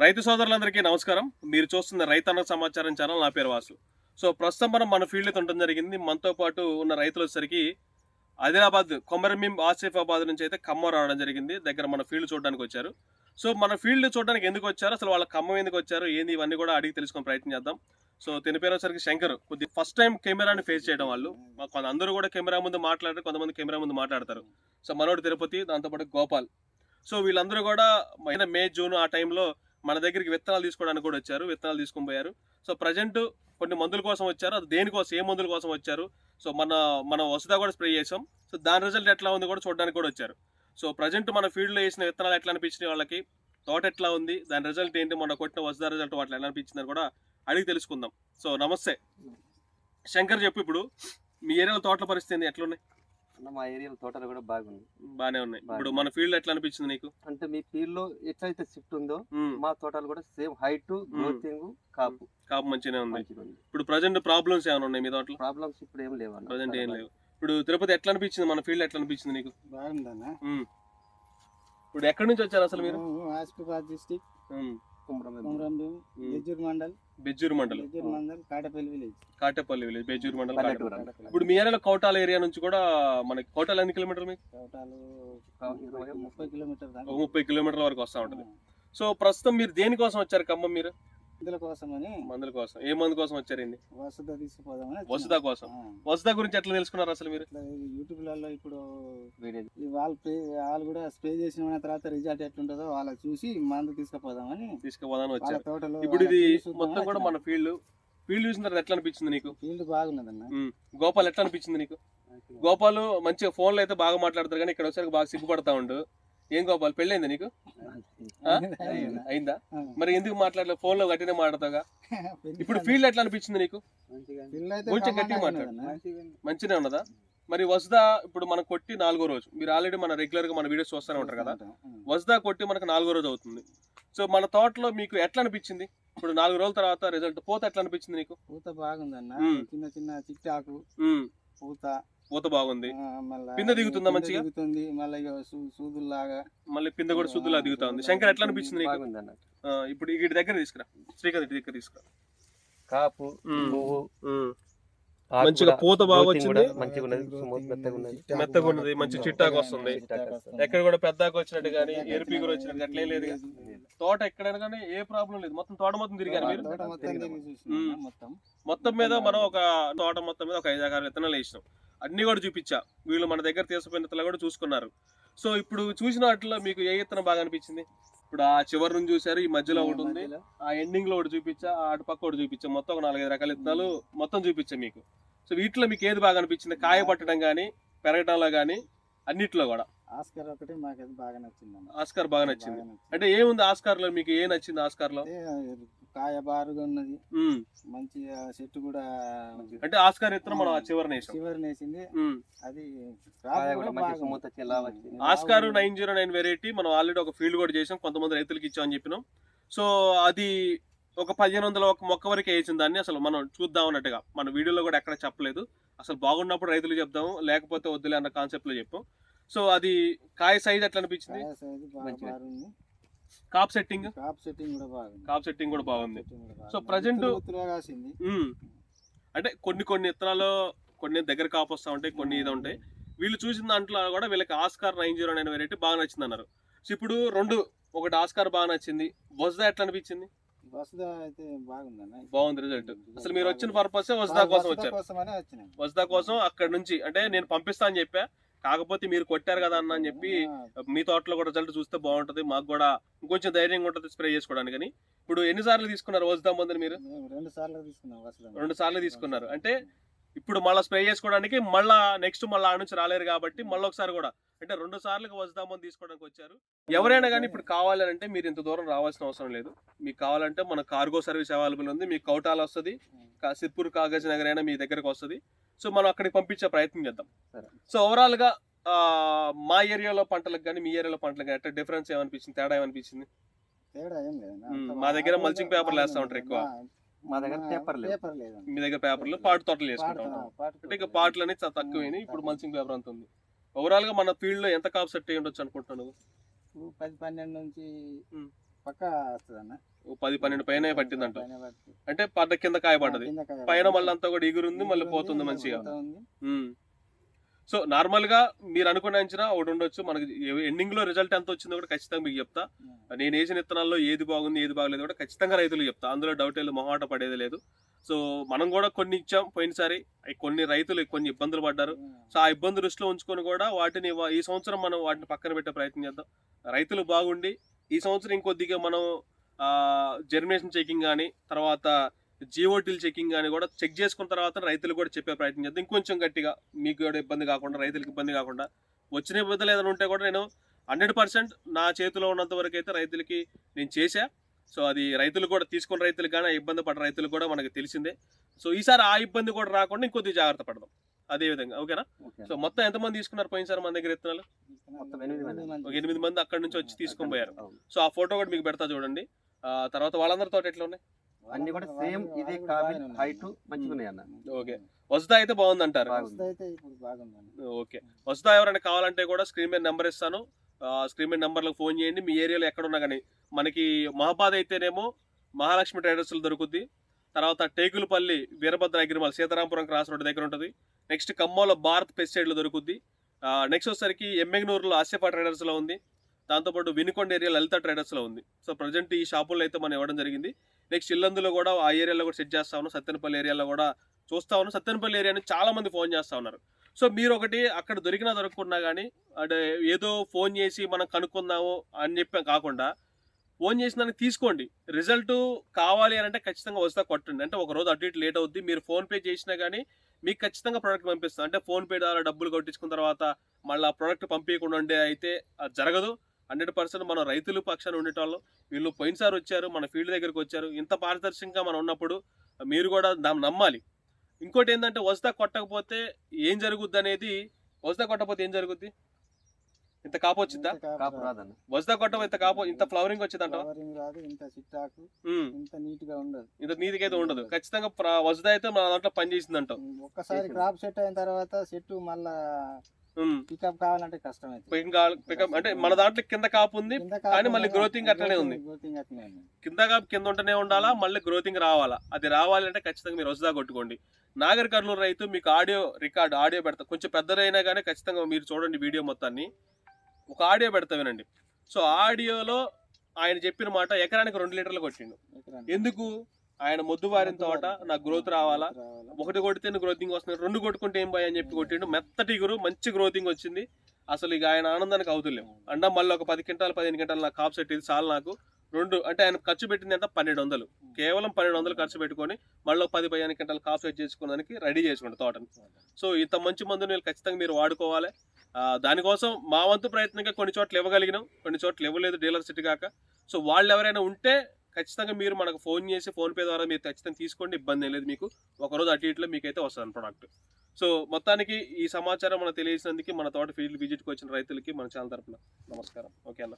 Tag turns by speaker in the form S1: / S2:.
S1: రైతు సోదరులందరికీ నమస్కారం. మీరు చూస్తున్న రైతన్న సమాచారం ఛానల్. నా పేరు వాసు. సో ప్రస్తుతం మన ఫీల్డ్ ఉండడం జరిగింది. మనతో పాటు ఉన్న రైతులు వచ్చేసరికి ఆదిలాబాద్ కొమరంభీం ఆసిఫాబాద్ నుంచి అయితే ఖమ్మం రావడం జరిగింది. దగ్గర మన ఫీల్డ్ చూడడానికి వచ్చారు. సో మన ఫీల్డ్ చూడడానికి ఎందుకు వచ్చారు, అసలు వాళ్ళ ఖమ్మం ఎందుకు వచ్చారు, ఏంది, ఇవన్నీ కూడా అడిగి తెలుసుకునే ప్రయత్నం చేద్దాం. సో తిన పేరు వచ్చేసరికి శంకర్. కొద్ది ఫస్ట్ టైం కెమెరాని ఫేస్ చేయడం వాళ్ళు. అందరూ కూడా కెమెరా ముందు మాట్లాడారు, కొంతమంది కెమెరా ముందు మాట్లాడతారు. సో మనోడు తిరుపతి, దాంతోపాటు గోపాల్. సో వీళ్ళందరూ కూడా మే జూన్ ఆ టైంలో మన దగ్గరికి విత్తనాలు తీసుకోవడానికి కూడా వచ్చారు. విత్తనాలు తీసుకొని పోయారు. సో ప్రజెంట్ కొన్ని మందుల కోసం వచ్చారు. అది దేనికోసం, ఏ మందుల కోసం వచ్చారు, సో మన వసుదా కూడా స్ప్రే చేసాం. సో దాని రిజల్ట్ ఎట్లా ఉంది కూడా చూడడానికి కూడా వచ్చారు. సో ప్రజెంట్ మన ఫీల్డ్లో వేసిన విత్తనాలు ఎట్లా అనిపించినాయి, వాళ్ళకి తోట ఎట్లా ఉంది, దాని రిజల్ట్ ఏంటి, మన కొట్టిన వసుదా రిజల్ట్ వాటిలో ఎలా అనిపించిందని కూడా అడిగి తెలుసుకుందాం. సో నమస్తే శంకర్, చెప్పు ఇప్పుడు మీ ఏరియాలో తోటల పరిస్థితి ఎట్లున్నాయి?
S2: మా ఏరియాలో తోటలు కూడా బాగుంది,
S1: బాగానే ఉన్నాయి. ఇప్పుడు మన ఫీల్డ్ ఎట్లా అనిపించింది నీకు?
S2: అంటే మీ ఫీల్డ్ లో ఎట్లయితే షిఫ్ట్ ఉందో మా తోటలు కూడా సేమ్ హైట్, గ్రోతింగ్, కాపు
S1: మంచిగానే ఉంది. ఇప్పుడు ప్రజెంట్ ప్రాబ్లమ్స్ ఏమైనా ఉన్నాయి మీ తోటలో?
S2: ప్రాబ్లమ్స్ ఇప్పుడు ఏం లేవు,
S1: ప్రజెంట్ ఏం లేవు. ఇప్పుడు తిరుపతి ఎట్లా అనిపించింది, మన ఫీల్డ్ ఎట్లా అనిపించింది నీకు?
S3: బాగుందన్న.
S1: ఇప్పుడు ఎక్కడి నుంచి వచ్చారు అసలు మీరు?
S3: ఆసిఫాబాద్ డిస్ట్రిక్ట్, కొమరంభీం,
S1: బెజ్జూరు మండలం, కాటేపల్లి విలేజ్, బెజ్జూరు మండలం. ఇప్పుడు మీ ఏరియాలో కౌటాల ఏరియా నుంచి కూడా మనకి కౌటాల ఎన్ని కిలోమీటర్లు? మీకు 30 కిలోమీటర్ల వరకు వస్తా ఉంటది. సో ప్రస్తుతం మీరు దేనికోసం వచ్చారు ఖమ్మం? మీరు మందుల కోసం. ఏ మందు కోసం వచ్చారండి? వసుదా కోసం. వసుదా గురించి ఎట్లా తెలుసుకున్నారు అసలు మీరు?
S3: యూట్యూబ్ లలో ఇప్పుడు వాళ్ళు కూడా స్ప్రే చేసిన తర్వాత రిజల్ట్ ఎట్లుంటుందో వాళ్ళకి చూసి మందు తీసుకుపోదామని
S1: వచ్చారు. ఇప్పుడు ఇది మొత్తం కూడా మన ఫీల్డ్ చూసిన తర్వాత ఎట్లా అనిపించింది నీకు?
S3: ఫీల్డ్ బాగున్నదన్న.
S1: గోపాల్ ఎట్లా అనిపించింది నీకు? గోపాల్ మంచిగా ఫోన్ లో అయితే బాగా మాట్లాడతారు, కానీ ఇక్కడ వచ్చాక బాగా సిగ్గుపడతా ఉండు. ఏం గోపాల్, పెళ్ళైందా నీకు? అయిందా? మరి ఎందుకు మాట్లాడలేదు? ఫోన్ లో గట్టినే మాట్లాడతాగా. ఇప్పుడు ఫీల్డ్ ఎట్లా అనిపించింది నీకు? కొంచెం గట్టిగా మాట్లాడు. మంచిగా ఉన్నదా? మరి వసుదా ఇప్పుడు మనం కొట్టి 4వ రోజు, మీరు ఆల్రెడీ మన రెగ్యులర్ గా మన వీడియోస్ చూస్తూనే ఉంటారు కదా. వసుదా కొట్టి మనకు 4వ రోజు అవుతుంది. సో మన తోటలో మీకు ఎట్లా అనిపించింది? ఇప్పుడు 4 రోజుల తర్వాత రిజల్ట్, పూత ఎట్లా అనిపించింది నీకు?
S3: పూత బాగుందన్న. చిన్న చిన్న చిట్టాకు
S1: పూత బాగుంది. పిందె దిగుతుందా మంచిగా?
S3: మళ్ళీ సూదుల్లాగా,
S1: మళ్ళీ పిందె కూడా సూదులా దిగుతా ఉంది. శంకర్ ఎట్లా అనిపించింది నీకు? ఇప్పుడు వీటి దగ్గర తీసుకురా, శ్రీకాంత్ ఇంటి దగ్గర తీసుకురా.
S2: కాపు,
S1: మంచిగా పూత బాగా వచ్చింది,
S2: మెత్తగా
S1: ఉన్నది, మంచి చిట్టాకు వస్తుంది. ఎక్కడ కూడా పెద్దాకు వచ్చినట్టు కానీ ఏరుపీగురు వచ్చినట్టు అట్లే లేదు. తోట ఎక్కడైనా కానీ ఏ ప్రాబ్లం లేదు. మొత్తం తోట మొత్తం తిరిగారు మీరు. మొత్తం మీద మనం ఒక తోట మొత్తం మీద ఒక 5-6 విత్తనాలు వేసినాం. అన్ని కూడా చూపించా, వీళ్ళు మన దగ్గర తీసుకుపోయిన విత్తనాలు కూడా చూసుకున్నారు. సో ఇప్పుడు చూసిన వాటిలో మీకు ఏ విత్తనం బాగా అనిపించింది? ఇప్పుడు ఆ చివరి నుంచి చూసారు, ఈ మధ్యలో ఒకటి ఉంది, ఆ ఎండింగ్ లో ఒకటి చూపించా, అటు పక్క ఒకటి చూపించా, మొత్తం ఒక 4-5 రకాల విత్తనాలు మొత్తం చూపించా మీకు. సో వీటిలో మీకు ఏది బాగా అనిపించింది? కాయ పట్టడం కానీ, పెరగటంలో కానీ, అన్నిట్లో కూడా?
S3: ఆస్కార్ ఒకటి మాకు బాగా నచ్చింది.
S1: ఆస్కార్ బాగా నచ్చింది. అంటే ఏముంది ఆస్కార్ లో మీకు? ఏ నచ్చింది ఆస్కార్ లో?
S3: కాయ బారుగా ఉన్నది, మంచి చెట్టు కూడా.
S1: అంటే ఆస్కార్ విత్తనం మనం చివరిని
S3: వేసింది. అది
S1: ఆస్కార్ 909 వెరైటీ మనం ఆల్రెడీ ఒక ఫీల్డ్ కూడా చేసాం, కొంతమంది రైతులకు ఇచ్చామని చెప్పినాం. సో అది ఒక 1500 మొక్క వరకు వేసిన దాన్ని అసలు మనం చూద్దాం అన్నట్టుగా మన వీడియోలో కూడా ఎక్కడ చెప్పలేదు. అసలు బాగున్నప్పుడు రైతులు చెప్దాము, లేకపోతే వద్దులే అన్న కాన్సెప్ట్ లో చెప్పాం. సో అది కాయ సైజ్ ఎట్లా అనిపించింది? కాప్ సెట్టింగ్ కూడా బాగుంది. సో ప్రజెంట్ అంటే కొన్ని విత్తనాలు కొన్ని దగ్గర కాపు వస్తా ఉంటాయి, కొన్ని ఇది ఉంటాయి. వీళ్ళు చూసిన దాంట్లో కూడా వీళ్ళకి ఆస్కార్ 909 వెరైటీ బాగా నచ్చింది అన్నారు. సో ఇప్పుడు ఒకటి ఆస్కార్ బాగా నచ్చింది, వసుదా ఎట్లా అనిపించింది? బాగుంది రిజల్ట్. అసలు మీరు వచ్చిన పర్పస్ వసుదా కోసం వచ్చారు. వసుదా కోసం అక్కడ నుంచి అంటే నేను పంపిస్తా అని చెప్పా, కాకపోతే మీరు కొట్టారు కదా అన్న అని చెప్పి మీ తోటలో కూడా రిజల్ట్ చూస్తే బాగుంటది, మాకు కూడా ఇంకొంచెం ధైర్యంగా ఉంటుంది స్ప్రే చేసుకోవడానికి. కానీ ఇప్పుడు ఎన్నిసార్లు తీసుకున్నారు వసుదా మందుని మీరు? 2 సార్లు తీసుకున్నారు. అంటే ఇప్పుడు మళ్ళీ స్ప్రే చేసుకోవడానికి మళ్ళా నెక్స్ట్ మళ్ళీ ఆ నుంచి రాలేరు కాబట్టి మళ్ళీ ఒకసారి కూడా అంటే 2 సార్లు వసుదా మందు తీసుకోవడానికి వచ్చారు. ఎవరైనా కానీ ఇప్పుడు కావాలంటే మీరు ఇంత దూరం రావాల్సిన అవసరం లేదు. మీకు కావాలంటే మన కార్గో సర్వీస్ అవైలబుల్ ఉంది. మీకు కౌటాల వస్తుంది, సిర్పూర్ కాగజ్ నగర్ అయినా మీ దగ్గరకు వస్తుంది. సో మనం అక్కడికి పంపించే ప్రయత్నం చేద్దాం. సో ఓవరాల్ గా మా ఏరియాలో పంటలకు కానీ మీ ఏరియాలో పంటలకు కానీ ఎట్లా డిఫరెన్స్ ఏమనిపించింది, తేడా ఏమనిపించింది? మా దగ్గర మల్చింగ్ పేపర్లు వేస్తా ఉంటారు ఎక్కువ,
S2: మా దగ్గర పేపర్ లేదు.
S1: మీ దగ్గర పేపర్లు పాటు తోటలు వేసుకుంటాం. అంటే ఇక పాటలు అనేది చాలా తక్కువైనాయి, ఇప్పుడు మల్చింగ్ పేపర్ అంత ఉంది. ఓవరాల్ గా మన ఫీల్డ్ లో ఎంత కాపు సెట్ అయ్యి ఉండొచ్చు అనుకుంటున్నాను?
S3: 10-12 నుంచి పక్క వస్తుంది అన్న.
S1: 10-12 పైన పట్టిందంట.
S3: పైన పడుతుంది.
S1: అంటే పడ్డ కింద కాయ పడ్డది,
S3: కింద కాయ
S1: పైన
S3: పడుతుంది.
S1: మళ్ళీ అంతా కూడా ఎగురుంది, మళ్ళీ
S3: ఎగురుంది,
S1: పోతుంది
S3: మళ్ళీ
S1: మంచిగా.
S3: పోతా ఉంది.
S1: సో నార్మల్ గా మీరు అనుకున్న అంచనా ఒకటి ఉండొచ్చు, మనకి ఎండింగ్ లో రిజల్ట్ ఎంత వచ్చిందో కూడా ఖచ్చితంగా మీకు చెప్తా. నేను వేసిన విత్తనాల్లో ఏది బాగుంది ఏది బాగలేదు కూడా ఖచ్చితంగా రైతులు చెప్తా, అందులో డౌట్ లేదు, మొహాట పడేది లేదు. సో మనం కూడా కొన్ని ఇచ్చాం పోయినసారి, కొన్ని రైతులు కొన్ని ఇబ్బందులు పడ్డారు. సో ఆ ఇబ్బంది దృష్టిలో ఉంచుకొని కూడా వాటిని ఈ సంవత్సరం మనం వాటిని పక్కన పెట్టే ప్రయత్నం చేద్దాం. రైతులు బాగుండి ఈ సంవత్సరం ఇంకొద్దిగా మనం జర్మినేషన్ చెకింగ్ కానీ, తర్వాత జిఓటీలు చెకింగ్ కానీ కూడా చెక్ చేసుకున్న తర్వాత రైతులు కూడా చెప్పే ప్రయత్నం చేద్దాం. ఇంకొంచెం గట్టిగా మీకు కూడా ఇబ్బంది కాకుండా, రైతులకు ఇబ్బంది కాకుండా. వచ్చిన ఇబ్బందులు ఏదైనా ఉంటే కూడా నేను 100% నా చేతిలో ఉన్నంత వరకు అయితే రైతులకి నేను చేశా. సో అది రైతులు కూడా తీసుకున్న రైతులు కానీ, ఇబ్బంది పడ్డ రైతులు కూడా మనకు తెలిసిందే. సో ఈసారి ఆ ఇబ్బంది కూడా రాకుండా ఇంకొద్ది జాగ్రత్త పడదాం అదే విధంగా. ఓకేనా? సో మొత్తం ఎంతమంది తీసుకున్నారు పోయినసారి మన దగ్గర విత్తనాలు?
S2: మొత్తం 8 మంది.
S1: ఒక 8 మంది అక్కడి నుంచి వచ్చి తీసుకొని పోయారు.
S2: అవును.
S1: సో ఆ ఫోటో కూడా మీకు పెడతా చూడండి. తర్వాత వాళ్ళందరితో ఎట్లా ఉన్నాయి?
S2: అన్ని కూడా సేమ్ ఇదే కాబిల్ హైట్ మంచిగా ఉన్నాయి అన్న.
S1: ఓకే, వస్తా అయితే బాగుంది అంటారు.
S3: వస్తుంది అయితే ఇప్పుడు బాగుంది.
S1: ఓకే, వస్తా ఎవరైనా కావాలంటే కూడా స్క్రీన్ మీద నెంబర్ ఇస్తాను, స్క్రీన్ మీద నెంబర్లకు ఫోన్ చేయండి. మీ ఏరియాలో ఎక్కడ ఉన్నా కానీ, మనకి మహాబాద్ అయితేనేమో మహాలక్ష్మి ట్రేడర్స్లో దొరుకుద్ది. తర్వాత Tekulapalli Veerabhadra agri mall Sitarampuram cross road దగ్గర ఉంటుంది. నెక్స్ట్ ఖమ్మంలో భారత్ పెస్టిసైడ్లో దొరుకుద్ది. నెక్స్ట్ వచ్చేసరికి ఎమ్మెగ్నూరులో ఆసిఫా ట్రేడర్స్లో ఉంది. దాంతోపాటు వినుకొండ ఏరియా లలిత ట్రేడర్స్లో ఉంది. సో ప్రజెంట్ ఈ షాపుల్లో అయితే మనం ఇవ్వడం జరిగింది. నెక్స్ట్ ఇల్లందులో కూడా ఆ ఏరియాలో కూడా సెట్ చేస్తా ఉన్నాం. సత్తెనపల్లి ఏరియాలో కూడా చూస్తా ఉన్నాం. సత్తెనపల్లి ఏరియా నుంచి చాలా మంది ఫోన్ చేస్తా ఉన్నారు. సో మీరు ఒకటి అక్కడ దొరికినా దొరకకున్నా కానీ, అంటే ఏదో ఫోన్ చేసి మనం కనుక్కుందాము అని చెప్పి కాకుండా, ఫోన్ చేసిన దానికి తీసుకోండి. రిజల్ట్ కావాలి అని అంటే ఖచ్చితంగా వస్తా కొట్టండి. అంటే ఒక రోజు అటు ఇటు లేట్ అవుద్ది. మీరు ఫోన్పే చేసినా కానీ మీకు ఖచ్చితంగా ప్రోడక్ట్ పంపిస్తాం. అంటే ఫోన్పే ద్వారా డబ్బులు కొట్టించుకున్న తర్వాత మళ్ళీ ఆ ప్రోడక్ట్ పంపించకుండా ఉండే అయితే అది జరగదు. 100% మనం రైతులు పక్షాన ఉండేటోళ్ళం. వీళ్ళు పోయినసారి వచ్చారు, మన ఫీల్డ్ దగ్గరకు వచ్చారు. ఇంత పారదర్శకంగా మనం ఉన్నప్పుడు మీరు కూడా దాన్ని నమ్మాలి. ఇంకోటి ఏంటంటే వస్తా కొట్టకపోతే ఏం జరుగుద్ది అనేది, వస్తా కొట్టకపోతే ఏం జరుగుద్ది? ఇంత కాపు వచ్చిద్దా?
S2: కాపు రాదన్న.
S1: వస్తా కొట్టకపోతే ఇంత కాపు, ఇంత ఫ్లవరింగ్ వచ్చిందంట,
S3: ఫ్లవరింగ్ రాదు, ఇంత చిట్టాకు ఇంత నీట్ గా ఉండదు,
S1: ఇంత నీతిగా అయితే ఉండదు. ఖచ్చితంగా వస్తా అయితే మన దాంట్లో పని చేసిందంట.
S3: ఒక్కసారి క్రాప్ సెట్ అయిన తర్వాత చెట్టు మళ్ళా పికప్ కావాలంటే కష్టం
S1: పికప్ అంటే మన దాంట్లో కింద కాపు ఉంది కానీ మళ్ళీ గ్రోతింగ్ అట్లనే ఉంది. కింద కాపు కింద ఉంటేనే ఉండాలా, మళ్ళీ గ్రోతింగ్ రావాలా. అది రావాలంటే ఖచ్చితంగా మీరు వస్తా కొట్టుకోండి. నాగర్ కర్నూలు రైతు మీకు ఆడియో పెడతా, కొంచెం పెద్దదైనా కానీ ఖచ్చితంగా మీరు చూడండి వీడియో మొత్తాన్ని. ఒక ఆడియో పెడతా వినండి. సో ఆడియోలో ఆయన చెప్పిన మాట ఎకరానికి 2 లీటర్లు కొట్టిండు. ఎందుకు? ఆయన మొద్దు బారిన తోట నాకు గ్రోత్ రావాలా, ఒకటి కొడితే గ్రోతింగ్ వస్తుంది, 2 కొట్టుకుంటే ఏం భయ అని చెప్పి కొట్టిండు. మెత్తటి గురు మంచి గ్రోతింగ్ వచ్చింది. అసలు ఇక ఆయన ఆనందానికి అవుతులేం. అంటే మళ్ళీ ఒక 10 క్వింటాలు 15 క్వింటాలు నాకు కాప్ సెట్ ఇది చాలు నాకు. 2 అంటే ఆయన ఖర్చు పెట్టింది అంటే 1200, కేవలం 1200 ఖర్చు పెట్టుకొని మళ్ళీ 10-15 క్వింటాలు కాప్ సెట్ చేసుకోవడానికి రెడీ చేసుకుంటారు తోటని. సో ఇంత మంచి మందుని ఖచ్చితంగా మీరు వాడుకోవాలి. దానికోసం మా వంతు ప్రయత్నంగా కొన్ని చోట్ల ఇవ్వగలిగినాం, కొన్ని చోట్ల ఇవ్వలేదు డీలర్ సిటీ కాక. సో వాళ్ళు ఎవరైనా ఉంటే ఖచ్చితంగా మీరు మనకు ఫోన్ చేసి ఫోన్పే ద్వారా మీరు ఖచ్చితంగా తీసుకోండి, ఇబ్బంది లేదు మీకు. ఒకరోజు అటు ఇట్లో మీకైతే వస్తుంది ప్రోడక్ట్. సో మొత్తానికి ఈ సమాచారం మనకు తెలియజేసినందుకు మన తోట ఫీల్డ్ విజిట్కి వచ్చిన రైతులకి మన ఛానల్ తరపున నమస్కారం. ఓకే అన్న.